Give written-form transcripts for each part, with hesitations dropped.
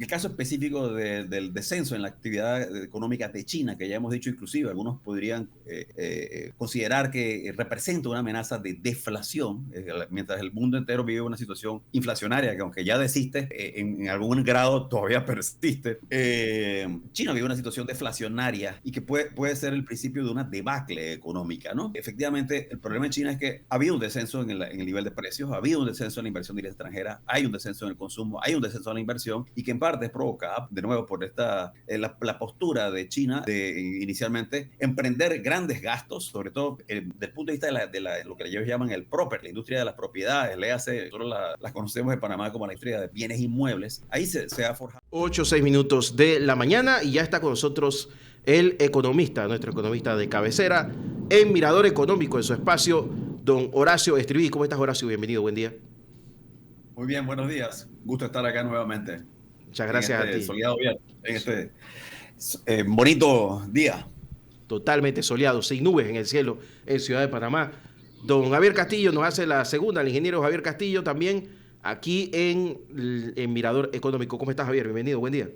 el caso específico del descenso en la actividad económica de China, que ya hemos dicho inclusive, algunos podrían considerar que representa una amenaza de deflación, mientras el mundo entero vive una situación inflacionaria que aunque ya desiste, en algún grado todavía persiste. China vive una situación deflacionaria y que puede ser el principio de una debacle económica, ¿no? Efectivamente, el problema en China es que ha habido un descenso en el nivel de precios, ha habido un descenso en la inversión directa extranjera, hay un descenso en el consumo, hay un descenso en la inversión y que en parte es provocada, de nuevo, por la postura de China de inicialmente emprender grandes gastos, sobre todo desde el punto de vista de lo que ellos llaman el proper, la industria de las propiedades, nosotros las conocemos en Panamá como la industria de bienes inmuebles. Ahí se ha forjado. 8 o 6 minutos de la mañana y ya está con nosotros el economista, nuestro economista de cabecera, en Mirador Económico, en su espacio, don Horacio Estriví. ¿Cómo estás, Horacio? Bienvenido, buen día. Muy bien, buenos días. Gusto estar acá nuevamente. Muchas gracias a ti. Soleado día, en este bonito día. Totalmente soleado, sin nubes en el cielo en Ciudad de Panamá. Don Javier Castillo nos hace la segunda, el ingeniero Javier Castillo también aquí en Mirador Económico. ¿Cómo estás, Javier? Bienvenido, buen día.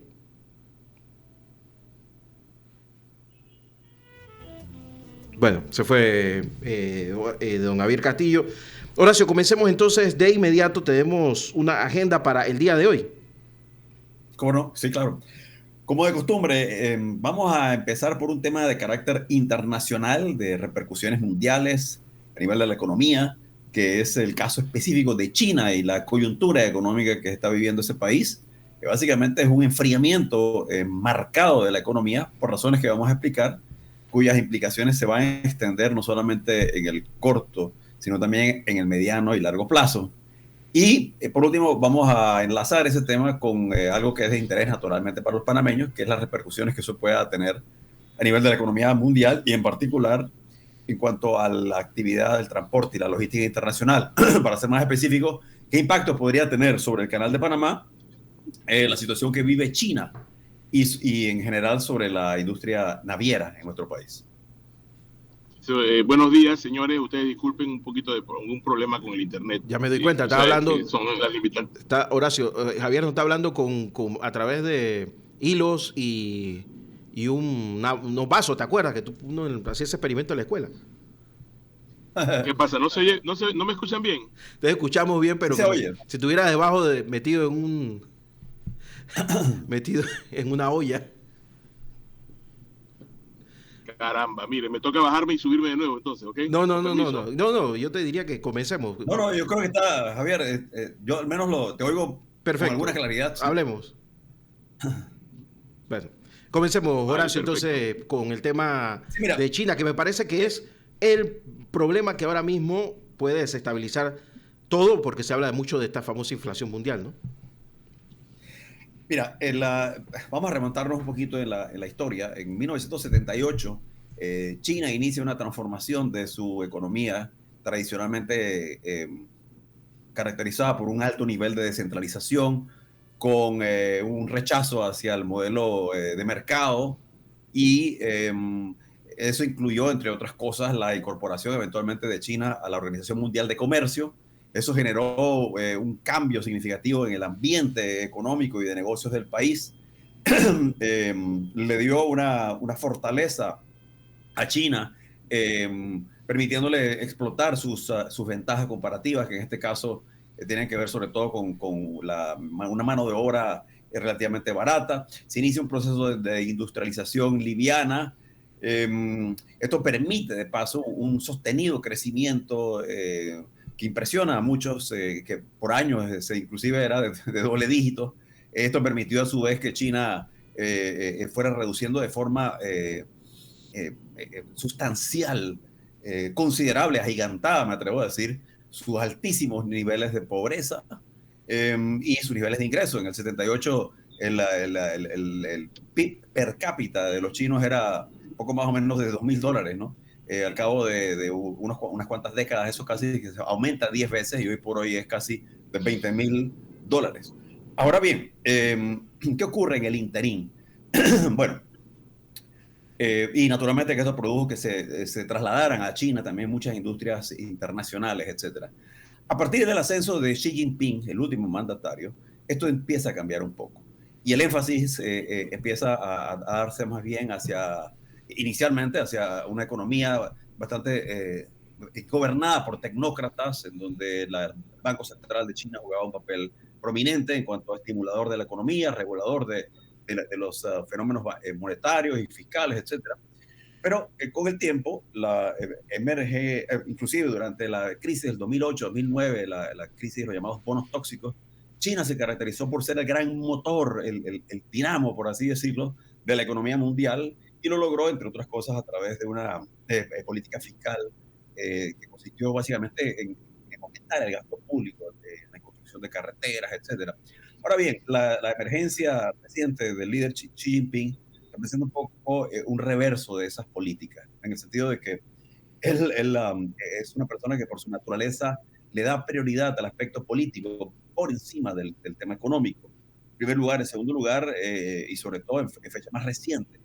Bueno, se fue don Javier Castillo. Horacio, comencemos entonces de inmediato. Tenemos una agenda para el día de hoy. ¿Cómo no? Sí, claro. Como de costumbre, vamos a empezar por un tema de carácter internacional, de repercusiones mundiales a nivel de la economía, que es el caso específico de China y la coyuntura económica que está viviendo ese país, que básicamente es un enfriamiento marcado de la economía por razones que vamos a explicar, cuyas implicaciones se van a extender no solamente en el corto, sino también en el mediano y largo plazo. Y por último, vamos a enlazar ese tema con algo que es de interés naturalmente para los panameños, que es las repercusiones que eso pueda tener a nivel de la economía mundial y en particular en cuanto a la actividad del transporte y la logística internacional. Para ser más específico, ¿qué impacto podría tener sobre el Canal de Panamá la situación que vive China y en general sobre la industria naviera en nuestro país? Buenos días, señores. Ustedes disculpen un poquito de un problema con el internet. Ya me doy cuenta, está hablando. Son las limitantes. Horacio, Javier nos está hablando a través de hilos y unos vasos, ¿te acuerdas? Que uno hacía ese experimento en la escuela. ¿Qué pasa? ¿No me escuchan bien? Te escuchamos bien, pero si estuvieras debajo metido en una olla. Caramba, mire, me toca bajarme y subirme de nuevo entonces, ¿ok? No, yo te diría que comencemos. No, yo creo que está, Javier, yo al menos te oigo perfecto, con alguna claridad. ¿Sí? Hablemos. Bueno, comencemos, Horacio, entonces, con el tema de China, que me parece que es el problema que ahora mismo puede desestabilizar todo, porque se habla mucho de esta famosa inflación mundial, ¿no? Mira, vamos a remontarnos un poquito en la historia. En 1978, China inicia una transformación de su economía tradicionalmente caracterizada por un alto nivel de descentralización, con un rechazo hacia el modelo de mercado y eso incluyó, entre otras cosas, la incorporación eventualmente de China a la Organización Mundial de Comercio. Eso generó un cambio significativo en el ambiente económico y de negocios del país. Le dio una fortaleza a China, permitiéndole explotar sus ventajas comparativas, que en este caso tienen que ver sobre todo con una mano de obra relativamente barata. Se inicia un proceso de industrialización liviana. Esto permite, de paso, un sostenido crecimiento que impresiona a muchos, que por años inclusive era de doble dígito. Esto permitió a su vez que China fuera reduciendo de forma sustancial, considerable, agigantada, me atrevo a decir, sus altísimos niveles de pobreza y sus niveles de ingreso. En el 78 el PIB per cápita de los chinos era poco más o menos de $2,000, ¿no? Al cabo de unas cuantas décadas, eso casi aumenta 10 veces y hoy por hoy es casi de $20,000. Ahora bien, ¿qué ocurre en el interín? Bueno, y naturalmente que esto produjo que se trasladaran a China también muchas industrias internacionales, etc. A partir del ascenso de Xi Jinping, el último mandatario, esto empieza a cambiar un poco. y el énfasis empieza a darse más bien inicialmente hacia una economía bastante gobernada por tecnócratas, en donde el Banco Central de China jugaba un papel prominente en cuanto a estimulador de la economía, regulador de los fenómenos monetarios y fiscales, etcétera. Pero con el tiempo, emerge, inclusive durante la crisis del 2008-2009, la crisis de los llamados bonos tóxicos, China se caracterizó por ser el gran motor, el dinamo, por así decirlo, de la economía mundial, y lo logró, entre otras cosas, a través de una política fiscal que consistió básicamente en aumentar el gasto público, en la construcción de carreteras, etcétera. Ahora bien, la emergencia reciente del líder Xi Jinping representa un poco un reverso de esas políticas, en el sentido de que él es una persona que por su naturaleza le da prioridad al aspecto político por encima del tema económico. En primer lugar, en segundo lugar, y sobre todo en fecha más reciente,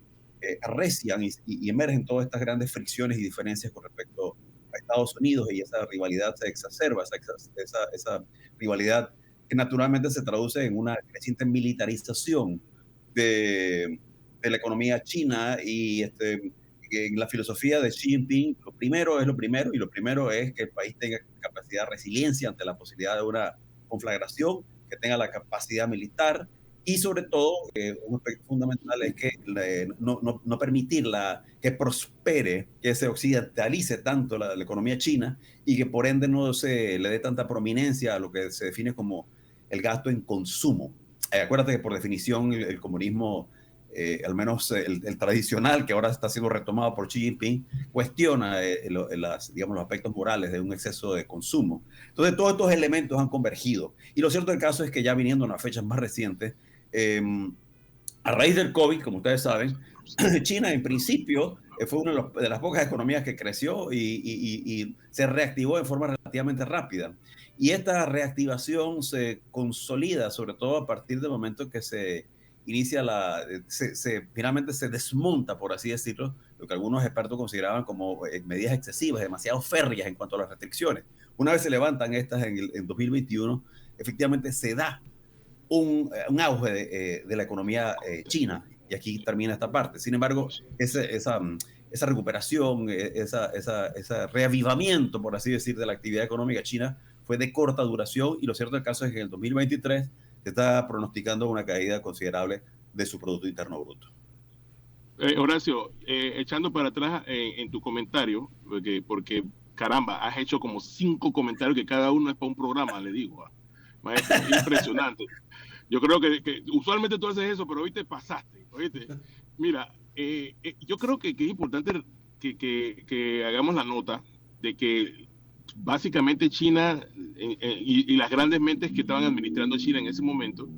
arrecian y emergen todas estas grandes fricciones y diferencias con respecto a Estados Unidos, y esa rivalidad se exacerba, esa rivalidad que naturalmente se traduce en una creciente militarización de la economía china, y en la filosofía de Xi Jinping, lo primero es lo primero, y lo primero es que el país tenga capacidad de resiliencia ante la posibilidad de una conflagración, que tenga la capacidad militar, y sobre todo, un aspecto fundamental es que no permitir que prospere, que se occidentalice tanto la economía china, y que por ende no se le dé tanta prominencia a lo que se define como el gasto en consumo. Acuérdate que por definición el comunismo, al menos el tradicional, que ahora está siendo retomado por Xi Jinping, cuestiona digamos, los aspectos morales de un exceso de consumo. Entonces, todos estos elementos han convergido. Y lo cierto del caso es que ya viniendo a unas fechas más recientes, a raíz del COVID, como ustedes saben, China en principio fue una de las pocas economías que creció y se reactivó de forma relativamente rápida. Y esta reactivación se consolida, sobre todo a partir del momento que se inicia finalmente se desmonta, por así decirlo, lo que algunos expertos consideraban como medidas excesivas, demasiado férreas en cuanto a las restricciones. Una vez se levantan estas en 2021, efectivamente se da un auge de la economía china, y aquí termina esta parte. Sin embargo, esa recuperación, ese reavivamiento, por así decir, de la actividad económica china fue de corta duración, y lo cierto del caso es que en el 2023 se está pronosticando una caída considerable de su Producto Interno Bruto. Horacio, echando para atrás en tu comentario, porque caramba, has hecho como 5 comentarios que cada uno es para un programa, le digo. Maestro, impresionante. Yo creo que usualmente tú haces eso, pero hoy te pasaste, ¿oíste? Mira, yo creo que es importante que hagamos la nota de que básicamente China y las grandes mentes que estaban administrando China en ese momento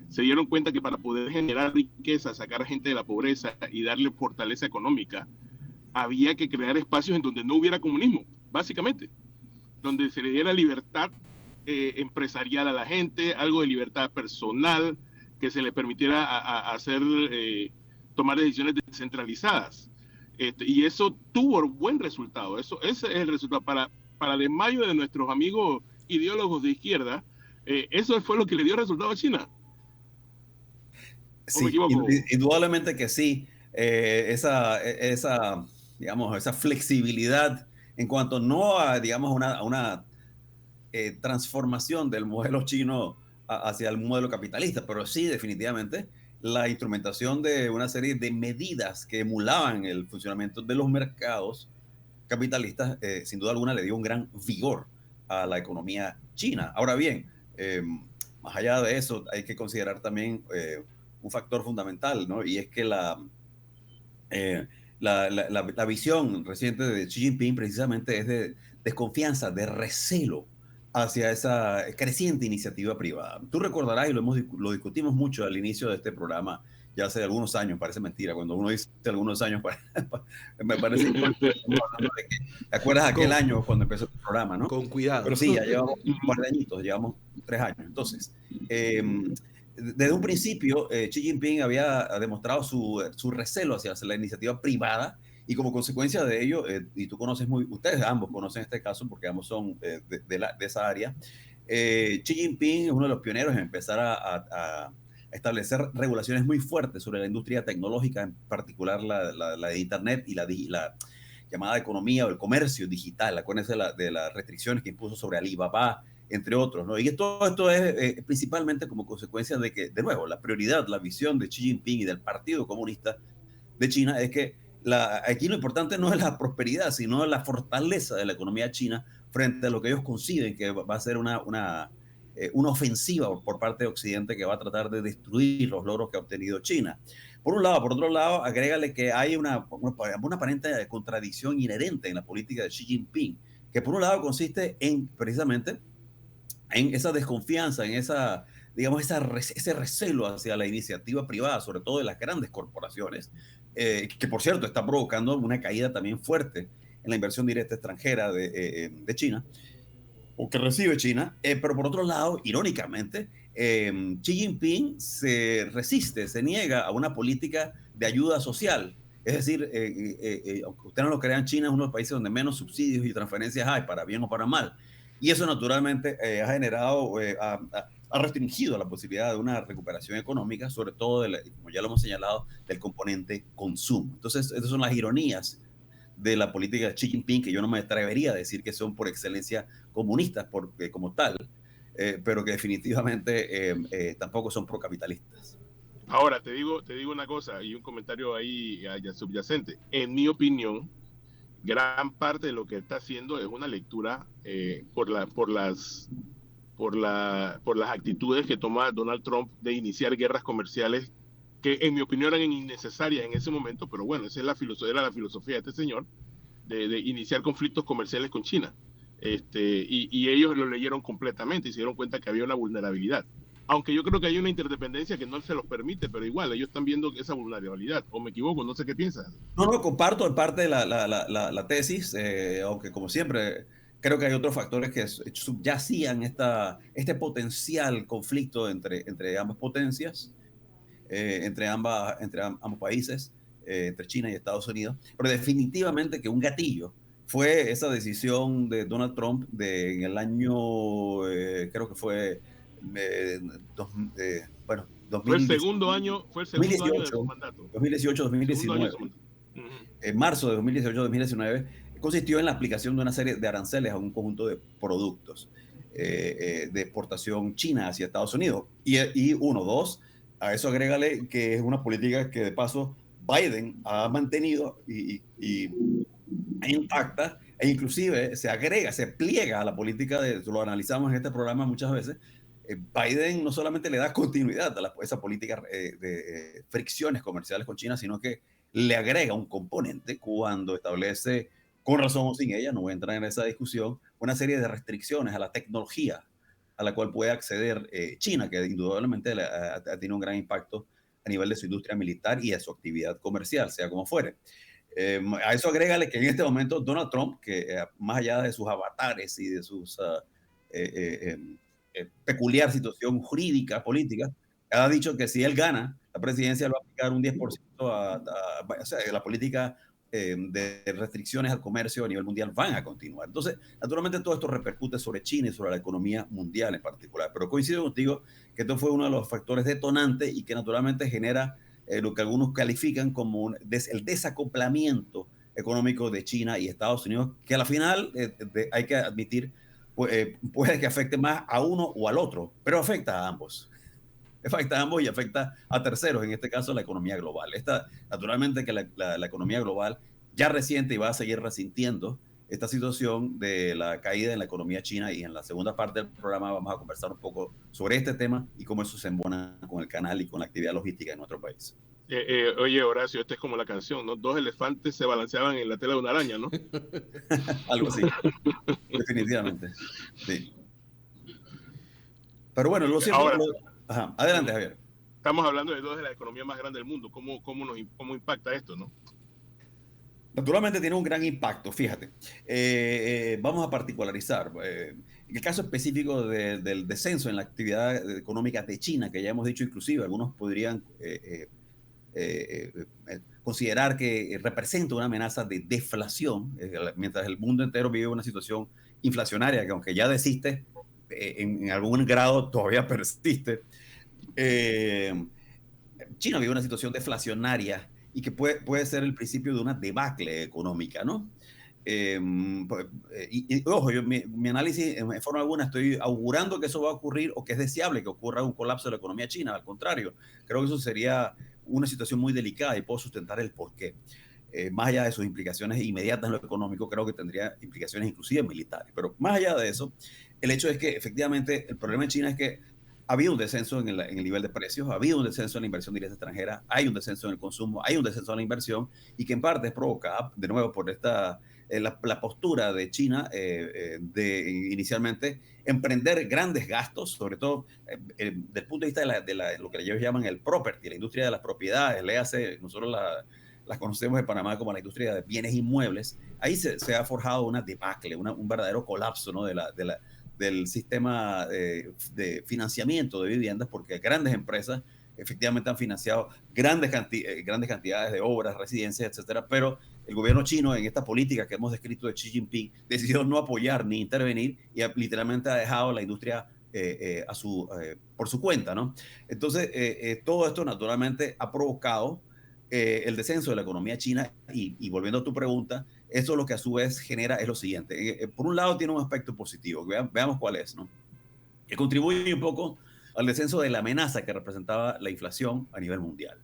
se dieron cuenta que para poder generar riqueza, sacar a gente de la pobreza y darle fortaleza económica, había que crear espacios en donde no hubiera comunismo, básicamente, donde se le diera libertad empresarial a la gente, algo de libertad personal, que se le permitiera tomar decisiones descentralizadas. Y eso tuvo buen resultado. Ese es el resultado. Para el desmayo de nuestros amigos ideólogos de izquierda, eso fue lo que le dio resultado a China. Sí, indudablemente que sí. Digamos, esa flexibilidad en cuanto no a, digamos, una transformación del modelo chino hacia el modelo capitalista, pero sí definitivamente la instrumentación de una serie de medidas que emulaban el funcionamiento de los mercados capitalistas, sin duda alguna le dio un gran vigor a la economía china. Ahora bien, más allá de eso, hay que considerar también un factor fundamental, ¿no? Y es que la visión reciente de Xi Jinping precisamente es de desconfianza, de recelo hacia esa creciente iniciativa privada. Tú recordarás, y lo discutimos mucho al inicio de este programa, ya hace algunos años, parece mentira, cuando uno dice algunos años, me parece que ¿te acuerdas aquel año cuando empezó el programa, no? Con cuidado. Pero sí, ya llevamos un par de añitos, llevamos 3 años. Entonces, desde un principio, Xi Jinping había demostrado su recelo hacia la iniciativa privada, y como consecuencia de ello, y tú conoces ustedes ambos conocen este caso porque ambos son de esa área, Xi Jinping es uno de los pioneros en empezar a establecer regulaciones muy fuertes sobre la industria tecnológica, en particular la de Internet y la llamada economía o el comercio digital. Acuérdense de las restricciones que impuso sobre Alibaba, entre otros, ¿no? Y todo esto es principalmente como consecuencia de que, de nuevo, la prioridad, la visión de Xi Jinping y del Partido Comunista de China es que aquí lo importante no es la prosperidad, sino la fortaleza de la economía china frente a lo que ellos conciben que va a ser una ofensiva por parte de Occidente que va a tratar de destruir los logros que ha obtenido China. Por un lado. Por otro lado, agrégale que hay una aparente contradicción inherente en la política de Xi Jinping, que por un lado consiste en precisamente en esa desconfianza, en esa, digamos, ese recelo hacia la iniciativa privada, sobre todo de las grandes corporaciones, que por cierto está provocando una caída también fuerte en la inversión directa extranjera de China, o que recibe China, pero por otro lado, irónicamente, Xi Jinping se resiste, se niega a una política de ayuda social. Es decir, aunque ustedes no lo crean, China es uno de los países donde menos subsidios y transferencias hay, para bien o para mal. Y eso naturalmente ha generado, ha restringido la posibilidad de una recuperación económica, sobre todo, como ya lo hemos señalado, del componente consumo. Entonces, esas son las ironías de la política de Xi Jinping, que yo no me atrevería a decir que son por excelencia comunistas como tal, pero que definitivamente tampoco son procapitalistas. Ahora, te digo una cosa y un comentario ahí subyacente. En mi opinión, gran parte de lo que está haciendo es una lectura por las actitudes que toma Donald Trump de iniciar guerras comerciales que en mi opinión eran innecesarias en ese momento, pero bueno, esa era la filosofía de este señor, de iniciar conflictos comerciales con China. Y ellos lo leyeron completamente y se dieron cuenta que había una vulnerabilidad. Aunque yo creo que hay una interdependencia que no se los permite, pero igual, ellos están viendo esa vulnerabilidad. ¿O me equivoco? No sé qué piensas. No, comparto en parte la tesis, aunque como siempre creo que hay otros factores que subyacían este potencial conflicto entre ambas potencias, entre ambos países, entre China y Estados Unidos. Pero definitivamente que un gatillo fue esa decisión de Donald Trump en el año, creo que fue, bueno, fue el segundo año de su mandato. 2018-2019. En marzo de 2018-2019, consistió en la aplicación de una serie de aranceles a un conjunto de productos de exportación china hacia Estados Unidos. Y uno, dos, a eso agrégale que es una política que de paso Biden ha mantenido y intacta, e inclusive se pliega a la política lo analizamos en este programa muchas veces. Biden no solamente le da continuidad a esa política de fricciones comerciales con China, sino que le agrega un componente cuando establece, con razón o sin ella, no voy a entrar en esa discusión, una serie de restricciones a la tecnología a la cual puede acceder China, que indudablemente ha tenido un gran impacto a nivel de su industria militar y de su actividad comercial, sea como fuere. A eso agrégale que en este momento Donald Trump, que más allá de sus avatares y de sus peculiar situación jurídica, política, ha dicho que si él gana la presidencia, él va a aplicar un 10% o sea, la política de restricciones al comercio a nivel mundial van a continuar. Entonces, naturalmente todo esto repercute sobre China y sobre la economía mundial en particular, pero coincido contigo que esto fue uno de los factores detonantes y que naturalmente genera lo que algunos califican como el desacoplamiento económico de China y Estados Unidos, que a la final hay que admitir puede que afecte más a uno o al otro, pero afecta a ambos. Afecta a ambos y afecta a terceros, en este caso la economía global. Naturalmente que la economía global ya resiente y va a seguir resintiendo esta situación de la caída en la economía china, y en la segunda parte del programa vamos a conversar un poco sobre este tema y cómo eso se embona con el canal y con la actividad logística en nuestro país. Oye, Horacio, esta es como la canción, ¿no? Dos elefantes se balanceaban en la tela de una araña, ¿no? Algo así, definitivamente. Sí. Pero bueno, lo cierto... Ahora, ajá. Adelante, Javier. Estamos hablando de dos de las economías más grandes del mundo. ¿Cómo impacta esto, no? Naturalmente tiene un gran impacto, fíjate. Vamos a particularizar. En el caso específico del descenso en la actividad económica de China, que ya hemos dicho inclusive, algunos podrían considerar que representa una amenaza de deflación, mientras el mundo entero vive una situación inflacionaria que aunque ya desiste, en algún grado todavía persiste. Eh, China vive una situación deflacionaria y que puede ser el principio de una debacle económica, ¿no? Ojo, mi análisis en forma alguna estoy augurando que eso va a ocurrir o que es deseable que ocurra un colapso de la economía china. Al contrario, creo que eso sería una situación muy delicada y puedo sustentar el porqué. Más allá de sus implicaciones inmediatas en lo económico, creo que tendría implicaciones inclusive militares. Pero más allá de eso, el hecho es que efectivamente el problema en China es que ha habido un descenso en el nivel de precios, ha habido un descenso en la inversión directa extranjera, hay un descenso en el consumo, hay un descenso en la inversión y que en parte es provocada de nuevo por la postura de China de inicialmente emprender grandes gastos, sobre todo desde el punto de vista de lo que ellos llaman el property, la industria de las propiedades, léase, nosotros las conocemos en Panamá como la industria de bienes inmuebles. Ahí se ha forjado una debacle, un verdadero colapso, ¿no? Del sistema de financiamiento de viviendas, porque grandes empresas efectivamente han financiado grandes cantidades de obras, residencias, etcétera, pero el gobierno chino, en esta política que hemos descrito de Xi Jinping, decidió no apoyar ni intervenir y literalmente ha dejado la industria por su cuenta, ¿no? Entonces, todo esto naturalmente ha provocado el descenso de la economía china y volviendo a tu pregunta, eso lo que a su vez genera es lo siguiente. Por un lado tiene un aspecto positivo, veamos cuál es, ¿no? Que contribuye un poco al descenso de la amenaza que representaba la inflación a nivel mundial,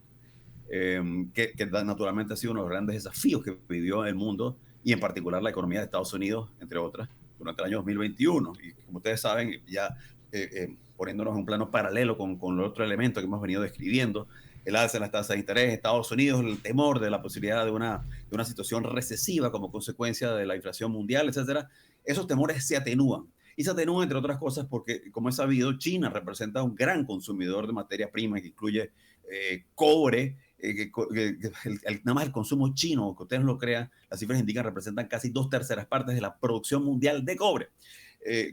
que naturalmente ha sido uno de los grandes desafíos que vivió el mundo y en particular la economía de Estados Unidos, entre otras, durante el año 2021. Y como ustedes saben, ya poniéndonos en un plano paralelo con los otros elementos que hemos venido describiendo, el alza en las tasas de interés en Estados Unidos, el temor de la posibilidad de una situación recesiva como consecuencia de la inflación mundial, etcétera, esos temores se atenúan. Y se atenúa, entre otras cosas, porque, como es sabido, China representa un gran consumidor de materia prima que incluye cobre, nada más el consumo chino, que ustedes no lo crean, las cifras indican, representan casi 2/3 de la producción mundial de cobre.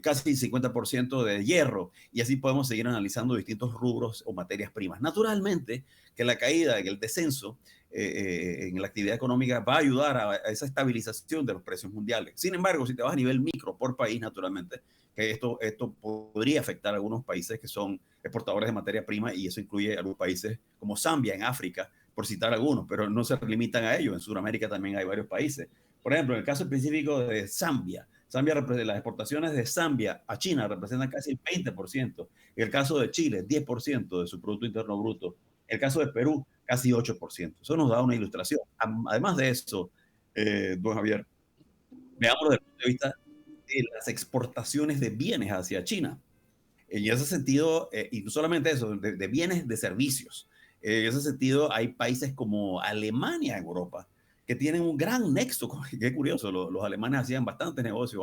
Casi 50% de hierro, y así podemos seguir analizando distintos rubros o materias primas. Naturalmente que la caída, el descenso en la actividad económica va a ayudar a esa estabilización de los precios mundiales. Sin embargo, si te vas a nivel micro por país, naturalmente, que esto podría afectar a algunos países que son exportadores de materia prima, y eso incluye algunos países como Zambia en África, por citar algunos, pero no se limitan a ello. En Sudamérica también hay varios países. Por ejemplo, en el caso específico de Zambia, las exportaciones de Zambia a China representan casi el 20%. En el caso de Chile, 10% de su Producto Interno Bruto. En el caso de Perú, casi 8%. Eso nos da una ilustración. Además de eso, don Javier, veámoslo desde el punto de vista de las exportaciones de bienes hacia China. En ese sentido, y no solamente eso, de bienes, de servicios. En ese sentido, hay países como Alemania en Europa que tienen un gran nexo. Qué curioso, los alemanes hacen bastante negocio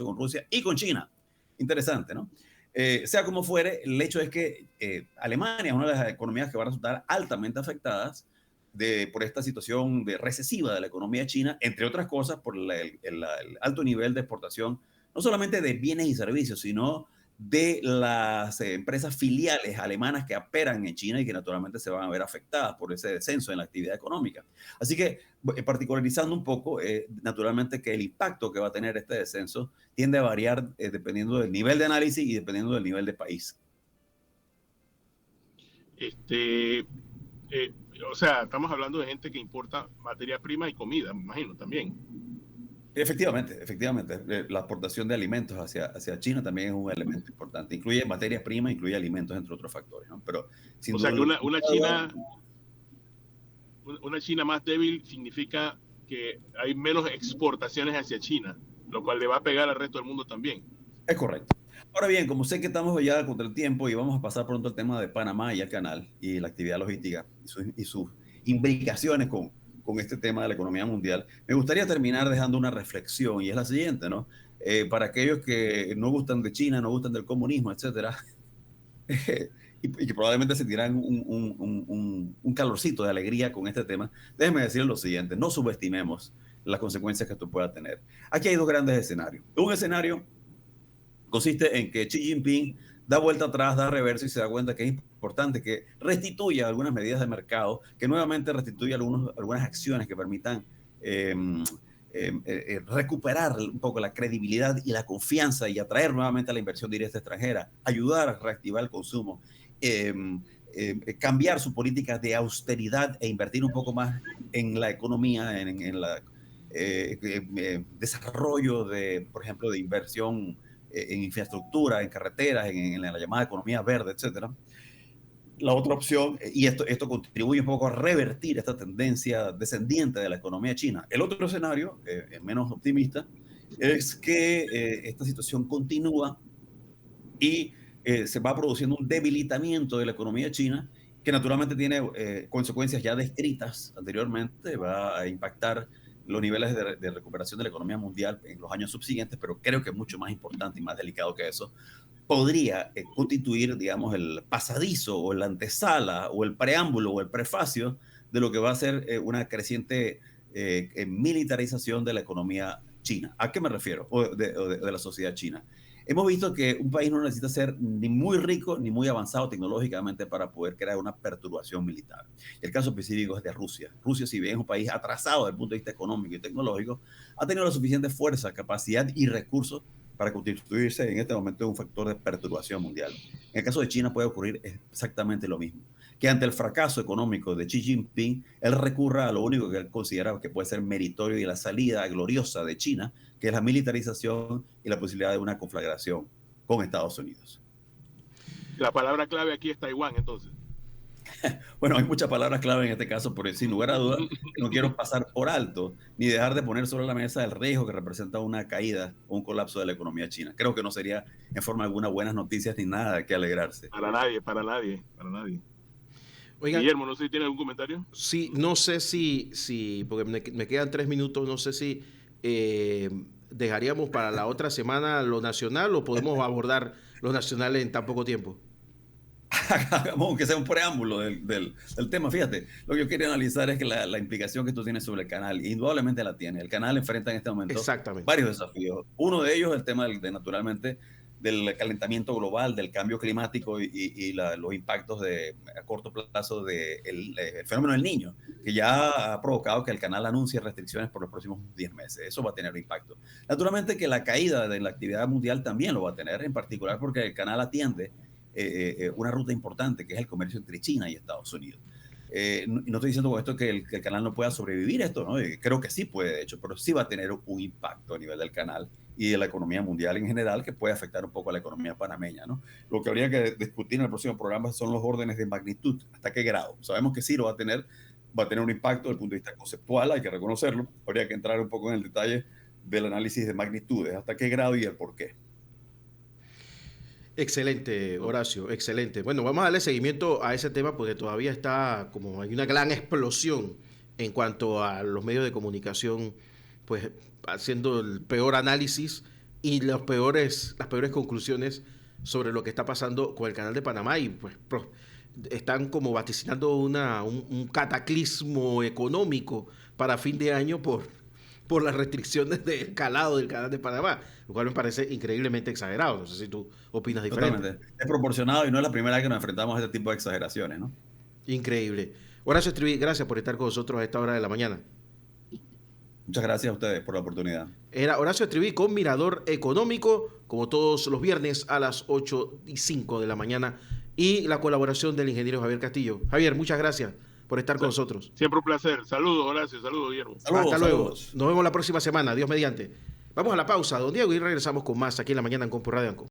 con Rusia y con China. Interesante, ¿no? Sea como fuere, el hecho es que Alemania es una de las economías que va a resultar altamente afectadas por esta situación recesiva de la economía china, entre otras cosas por el alto nivel de exportación, no solamente de bienes y servicios, sino de las empresas filiales alemanas que operan en China y que naturalmente se van a ver afectadas por ese descenso en la actividad económica. Así que, particularizando un poco, naturalmente que el impacto que va a tener este descenso tiende a variar dependiendo del nivel de análisis y dependiendo del nivel de país. O sea, estamos hablando de gente que importa materia prima y comida, me imagino, también. Efectivamente. La exportación de alimentos hacia China también es un elemento importante. Incluye materias primas, incluye alimentos, entre otros factores, ¿no? Pero, sin o sea, duda, que una China más débil significa que hay menos exportaciones hacia China, lo cual le va a pegar al resto del mundo también. Es correcto. Ahora bien, como sé que estamos ya contra el tiempo y vamos a pasar pronto al tema de Panamá y el canal y la actividad logística y sus implicaciones con este tema de la economía mundial, me gustaría terminar dejando una reflexión y es la siguiente, ¿no? Para aquellos que no gustan de China, no gustan del comunismo, etcétera, y que probablemente sentirán un calorcito de alegría con este tema, déjenme decir lo siguiente: no subestimemos las consecuencias que esto pueda tener. Aquí hay dos grandes escenarios. Un escenario consiste en que Xi Jinping da vuelta atrás, da reverso y se da cuenta que es importante que restituya algunas medidas de mercado, que nuevamente restituya algunas acciones que permitan recuperar un poco la credibilidad y la confianza y atraer nuevamente a la inversión directa extranjera, ayudar a reactivar el consumo cambiar su política de austeridad e invertir un poco más en la economía, en el desarrollo de, por ejemplo, de inversión en infraestructura, en carreteras, en la llamada economía verde, etcétera. La otra opción, y esto contribuye un poco a revertir esta tendencia descendiente de la economía china. El otro escenario, menos optimista, es que esta situación continúa y se va produciendo un debilitamiento de la economía china, que naturalmente tiene consecuencias ya descritas anteriormente, va a impactar los niveles de recuperación de la economía mundial en los años subsiguientes, pero creo que es mucho más importante y más delicado que eso. Podría constituir, digamos, el pasadizo o la antesala o el preámbulo o el prefacio de lo que va a ser una creciente militarización de la economía china. ¿A qué me refiero? O de la sociedad china. Hemos visto que un país no necesita ser ni muy rico ni muy avanzado tecnológicamente para poder crear una perturbación militar. El caso específico es de Rusia. Rusia, si bien es un país atrasado desde el punto de vista económico y tecnológico, ha tenido la suficiente fuerza, capacidad y recursos para constituirse en este momento un factor de perturbación mundial. En el caso de China puede ocurrir exactamente lo mismo, que ante el fracaso económico de Xi Jinping, él recurra a lo único que él considera que puede ser meritorio y la salida gloriosa de China, que es la militarización y la posibilidad de una conflagración con Estados Unidos. La palabra clave aquí es Taiwán, entonces. Bueno, hay muchas palabras clave en este caso, pero sin lugar a dudas, no quiero pasar por alto ni dejar de poner sobre la mesa el riesgo que representa una caída o un colapso de la economía china. Creo que no sería en forma alguna buenas noticias ni nada de que alegrarse. Para nadie, para nadie, para nadie. Oigan, Guillermo, no sé si tiene algún comentario. Sí, no sé si porque me quedan 3 minutos, no sé si dejaríamos para la otra semana lo nacional o podemos abordar lo nacional en tan poco tiempo. Aunque sea un preámbulo del tema. Fíjate, lo que yo quería analizar es que la implicación que tú tienes sobre el canal, indudablemente la tiene. El canal enfrenta en este momento varios desafíos. Uno de ellos es el tema naturalmente, del calentamiento global, del cambio climático y los impactos a corto plazo del fenómeno del Niño, que ya ha provocado que el canal anuncie restricciones por los próximos 10 meses. Eso va a tener un impacto. Naturalmente que la caída de la actividad mundial también lo va a tener, en particular porque el canal atiende una ruta importante, que es el comercio entre China y Estados Unidos. No estoy diciendo con esto que el canal no pueda sobrevivir esto, ¿no? Creo que sí puede, de hecho, pero sí va a tener un impacto a nivel del canal y de la economía mundial en general, que puede afectar un poco a la economía panameña, ¿no? Lo que habría que discutir en el próximo programa son los órdenes de magnitud, hasta qué grado. Sabemos que sí lo va a tener un impacto desde el punto de vista conceptual, hay que reconocerlo. Habría que entrar un poco en el detalle del análisis de magnitudes, hasta qué grado y el por qué. Excelente, Horacio, excelente. Bueno, vamos a darle seguimiento a ese tema porque todavía está como hay una gran explosión en cuanto a los medios de comunicación, pues haciendo el peor análisis y las peores conclusiones sobre lo que está pasando con el canal de Panamá y pues están como vaticinando un cataclismo económico para fin de año por las restricciones del calado del canal de Panamá, lo cual me parece increíblemente exagerado. No sé si tú opinas diferente. Totalmente. Es proporcionado y no es la primera vez que nos enfrentamos a este tipo de exageraciones, ¿no? Increíble. Horacio Estriví, gracias por estar con nosotros a esta hora de la mañana. Muchas gracias a ustedes por la oportunidad. Era Horacio Estriví con Mirador Económico, como todos los viernes a las 8:05 de la mañana, y la colaboración del ingeniero Javier Castillo. Javier, muchas gracias por estar con nosotros. Siempre un placer. Saludos, Horacio. Saludos, Guillermo. Hasta luego. Nos vemos la próxima semana. Dios mediante. Vamos a la pausa, don Diego, y regresamos con más aquí en la mañana en Compu Radio Anco.